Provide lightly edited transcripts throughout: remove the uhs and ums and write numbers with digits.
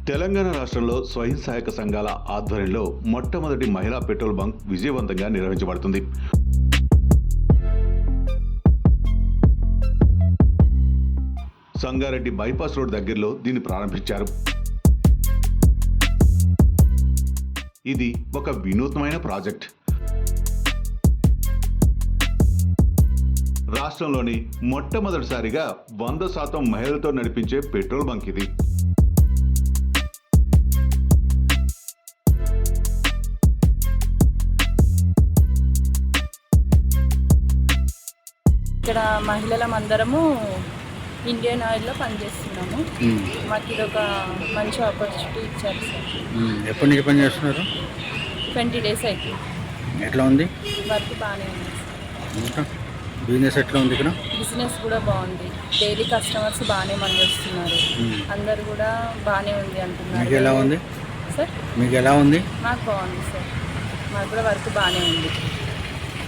తెలంగాణ రాష్ట్రంలో స్వయం సహాయక సంఘాల ఆధ్వర్యంలో మొట్టమొదటి మహిళా పెట్రోల్ బంక్ విజయవంతంగా నిర్వహించబడుతుంది. సంగారెడ్డి బైపాస్ రోడ్ దగ్గరలో దీన్ని ప్రారంభించారు. ఇది ఒక వినూత్నమైన ప్రాజెక్ట్. రాష్ట్రంలోని మొట్టమొదటిసారిగా 100% మహిళలతో నడిపించే పెట్రోల్ బంక్ ఇది. ఇక్కడ మహిళలమందరము ఇండియన్ ఆయిల్లో పనిచేస్తున్నాము. మాకు ఇది ఒక మంచి ఆపర్చునిటీ ఇచ్చారు సార్. ఎప్పటి నుంచి పని చేస్తున్నారు? 20 days అవుతుంది. ఎట్లా ఉంది వర్క్? బాగానే ఉంది సార్. బిజినెస్ ఎట్లా ఉంది ఇక్కడ? బిజినెస్ కూడా బాగుంది. డైలీ కస్టమర్స్ బాగానే మంది వస్తున్నారు. అందరు కూడా బాగానే ఉంది అంటున్నారు. మీకు ఎలా ఉంది సార్? మీకు ఎలా ఉంది? మాకు బాగుంది సార్. మాకు కూడా వర్క్ బాగానే ఉంది.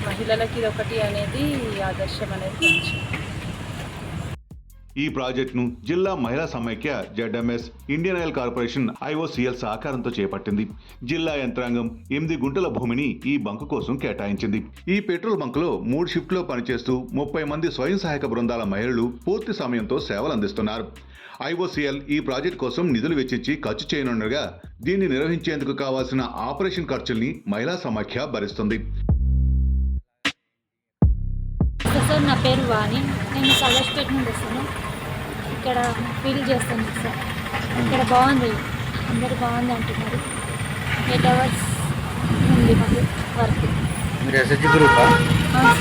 మహిళలకి ఇది ఒకటి అనేది ఆదర్శం అనేది కొంచెం. ఈ ప్రాజెక్టును జిల్లా మహిళా సమైక్య జెడ్ఎంఎస్, ఇండియన్ ఆయిల్ కార్పొరేషన్ IOCL సహకారంతో చేపట్టింది. జిల్లా యంత్రాంగం 8 గుంటల భూమిని ఈ బంకు కోసం కేటాయించింది. ఈ పెట్రోల్ బంకులో 3 షిఫ్ట్లో పనిచేస్తూ 30 మంది స్వయం సహాయక బృందాల మహిళలు పూర్తి సమయంతో సేవలు అందిస్తున్నారు. IOCL ఈ ప్రాజెక్టు కోసం నిధులు వెచ్చించి ఖర్చు చేయనుండగా దీన్ని నిర్వహించేందుకు కావాల్సిన ఆపరేషన్ ఖర్చుల్ని మహిళా సమైక్య భరిస్తుంది. సార్, నా పేరు వాణి. నేను సగస్పేట నుండి వస్తాను. ఇక్కడ ఫీల్ చేస్తాను సార్. ఇక్కడ బాగుంది, అందరు బాగుంది అంటున్నారు. 8 hours ఉంది మాకు వర్క్. మీరు SHG గ్రూపా?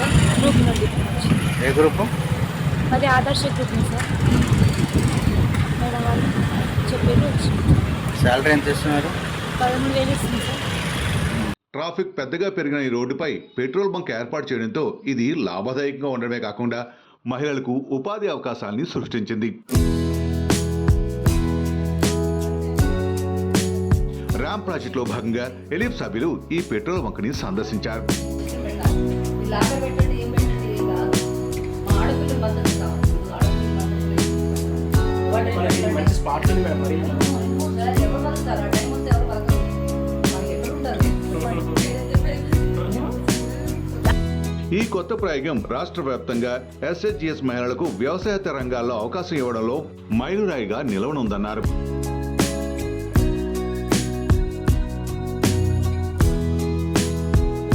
సార్, గ్రూప్ నుండి. ఏ గ్రూపు? అది ఆదర్శ గ్రూప్ సార్. మేడం వాళ్ళు చెప్పారు. శాలరీ ఎంత ఇస్తున్నారు? 13,000 ఇస్తుంది సార్. ట్రాఫిక్ పెద్దగా పెరిగిన ఈ రోడ్డుపై పెట్రోల్ బంక్ ఏర్పాటు చేయడంతో ఇది లాభదాయకంగా ఉండడమే కాకుండా మహిళలకు ఉపాధి అవకాశాలని సృష్టించింది. ర్యాంప్ ప్రాజెక్టులో భాగంగా ఎలిప్ సభ్యులు ఈ పెట్రోల్ బంక్ ని సందర్శించారు. ఈ కొత్త ప్రయోగం రాష్ట్ర వ్యాప్తంగా SHGS మహిళలకు వ్యవసాయేతర రంగాల్లో అవకాశం ఇవ్వడంలో మైలురాయిగా నిలవనుందన్నారు.